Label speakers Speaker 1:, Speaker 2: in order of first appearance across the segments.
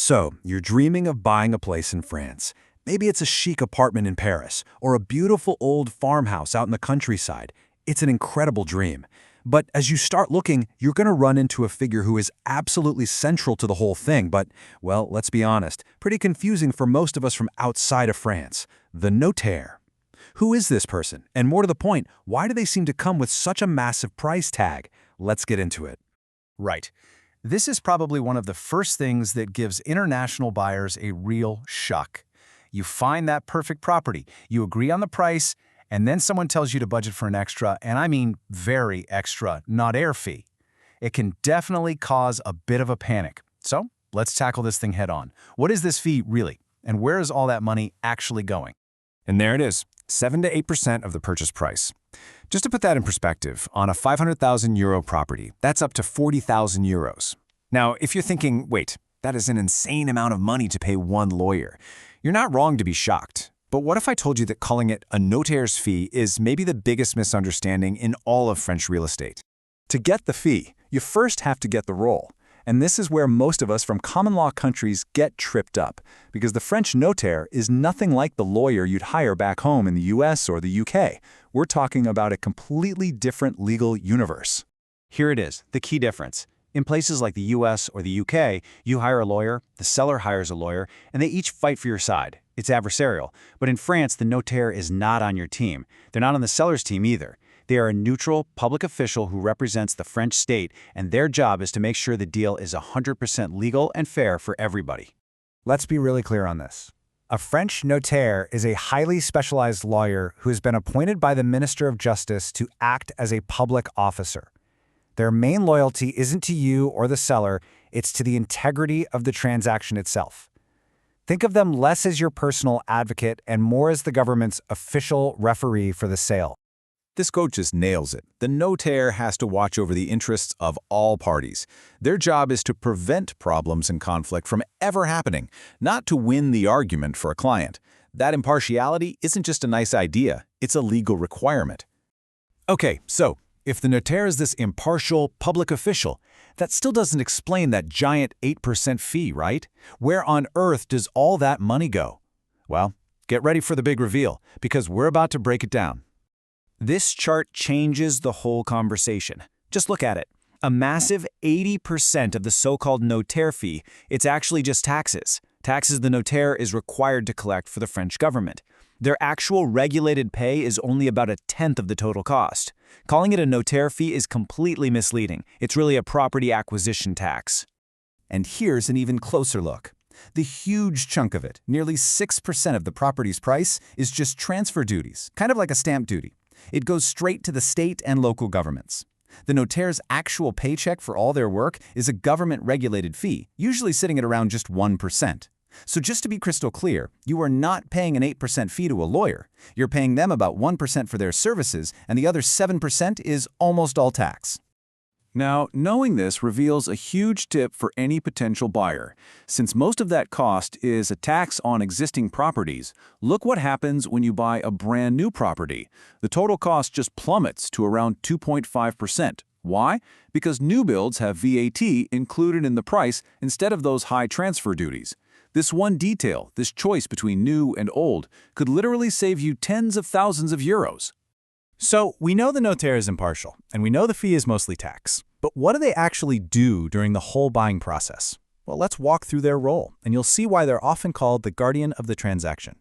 Speaker 1: So, you're dreaming of buying a place in France. Maybe it's a chic apartment in Paris, or a beautiful old farmhouse out in the countryside. It's an incredible dream. But as you start looking, you're going to run into a figure who is absolutely central to the whole thing, but, well, let's be honest, pretty confusing for most of us from outside of France: the notaire. Who is this person? And more to the point, why do they seem to come with such a massive price tag? Let's get into it.
Speaker 2: Right. This is probably one of the first things that gives international buyers a real shock. You find that perfect property, you agree on the price, and then someone tells you to budget for an extra, and I mean very extra, notaire fee. It can definitely cause a bit of a panic. So let's tackle this thing head on. What is this fee really? And where is all that money actually going?
Speaker 3: And there it is, 7 to 8% of the purchase price. Just to put that in perspective, on a 500,000 euro property, that's up to 40,000 euros. Now, if you're thinking, wait, that is an insane amount of money to pay one lawyer, you're not wrong to be shocked. But what if I told you that calling it a notaire's fee is maybe the biggest misunderstanding in all of French real estate?
Speaker 1: To get the fee, you first have to get the role. And this is where most of us from common law countries get tripped up, because the French notaire is nothing like the lawyer you'd hire back home in the US or the UK. We're talking about a completely different legal universe.
Speaker 4: Here it is, the key difference. In places like the US or the UK, you hire a lawyer, the seller hires a lawyer, and they each fight for your side. It's adversarial. But in France, the notaire is not on your team. They're not on the seller's team either. They are a neutral public official who represents the French state, and their job is to make sure the deal is 100% legal and fair for everybody.
Speaker 5: Let's be really clear on this. A French notaire is a highly specialized lawyer who has been appointed by the Minister of Justice to act as a public officer. Their main loyalty isn't to you or the seller, it's to the integrity of the transaction itself. Think of them less as your personal advocate and more as the government's official referee for the sale.
Speaker 6: This quote just nails it. The notaire has to watch over the interests of all parties. Their job is to prevent problems and conflict from ever happening, not to win the argument for a client. That impartiality isn't just a nice idea, it's a legal requirement. Okay, so if the notaire is this impartial public official, that still doesn't explain that giant 8% fee, right? Where on earth does all that money go? Well, get ready for the big reveal, because we're about to break it down.
Speaker 4: This chart changes the whole conversation. Just look at it. A massive 80% of the so-called notaire fee, it's actually just taxes. Taxes the notaire is required to collect for the French government. Their actual regulated pay is only about 1/10 of the total cost. Calling it a notaire fee is completely misleading. It's really a property acquisition tax.
Speaker 6: And here's an even closer look. The huge chunk of it, nearly 6% of the property's price, is just transfer duties, kind of like a stamp duty. It goes straight to the state and local governments. The notaire's actual paycheck for all their work is a government-regulated fee, usually sitting at around just 1%. So just to be crystal clear, you are not paying an 8% fee to a lawyer. You're paying them about 1% for their services, and the other 7% is almost all tax.
Speaker 1: Now, knowing this reveals a huge tip for any potential buyer. Since most of that cost is a tax on existing properties, look what happens when you buy a brand new property. The total cost just plummets to around 2.5%. Why? Because new builds have VAT included in the price instead of those high transfer duties. This one detail, this choice between new and old, could literally save you tens of thousands of euros.
Speaker 5: So, we know the notaire is impartial, and we know the fee is mostly tax. But what do they actually do during the whole buying process? Well, let's walk through their role, and you'll see why they're often called the guardian of the transaction.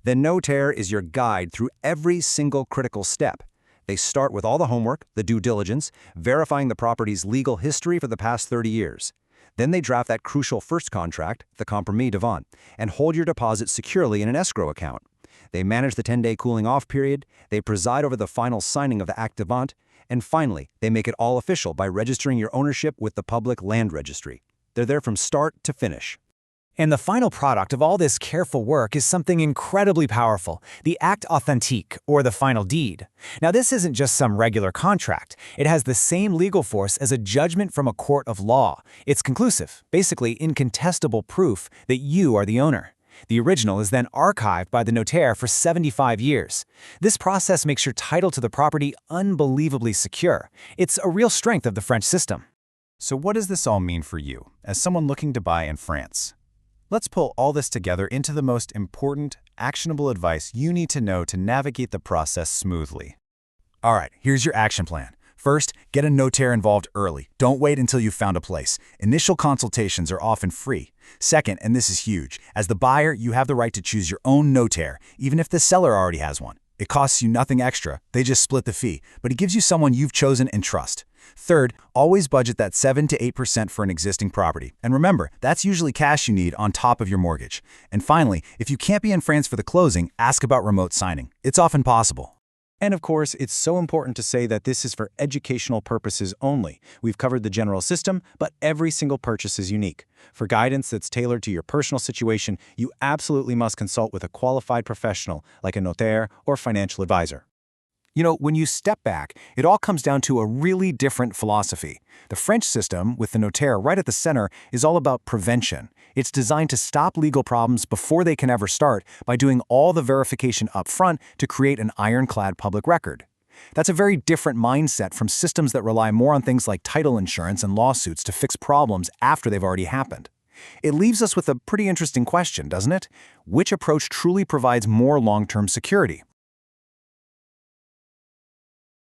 Speaker 7: The notaire is your guide through every single critical step. They start with all the homework, the due diligence, verifying the property's legal history for the past 30 years. Then they draft that crucial first contract, the compromis de vente, and hold your deposit securely in an escrow account. They manage the 10-day cooling-off period, they preside over the final signing of the acte de vente, and finally, they make it all official by registering your ownership with the public land registry. They're there from start to finish.
Speaker 5: And the final product of all this careful work is something incredibly powerful, the acte authentique, or the final deed. Now, this isn't just some regular contract. It has the same legal force as a judgment from a court of law. It's conclusive, basically incontestable proof that you are the owner. The original is then archived by the notaire for 75 years. This process makes your title to the property unbelievably secure. It's a real strength of the French system.
Speaker 2: So what does this all mean for you, as someone looking to buy in France? Let's pull all this together into the most important, actionable advice you need to know to navigate the process smoothly.
Speaker 3: All right, here's your action plan. First, get a notaire involved early. Don't wait until you've found a place. Initial consultations are often free. Second, and this is huge, as the buyer, you have the right to choose your own notaire, even if the seller already has one. It costs you nothing extra. They just split the fee, but it gives you someone you've chosen and trust. Third, always budget that 7 to 8% for an existing property. And remember, that's usually cash you need on top of your mortgage. And finally, if you can't be in France for the closing, ask about remote signing. It's often possible.
Speaker 4: And of course, it's so important to say that this is for educational purposes only. We've covered the general system, but every single purchase is unique. For guidance that's tailored to your personal situation, you absolutely must consult with a qualified professional like a notaire or financial advisor.
Speaker 3: You know, when you step back, it all comes down to a really different philosophy. The French system, with the notaire right at the center, is all about prevention. It's designed to stop legal problems before they can ever start by doing all the verification up front to create an ironclad public record. That's a very different mindset from systems that rely more on things like title insurance and lawsuits to fix problems after they've already happened. It leaves us with a pretty interesting question, doesn't it? Which approach truly provides more long-term security?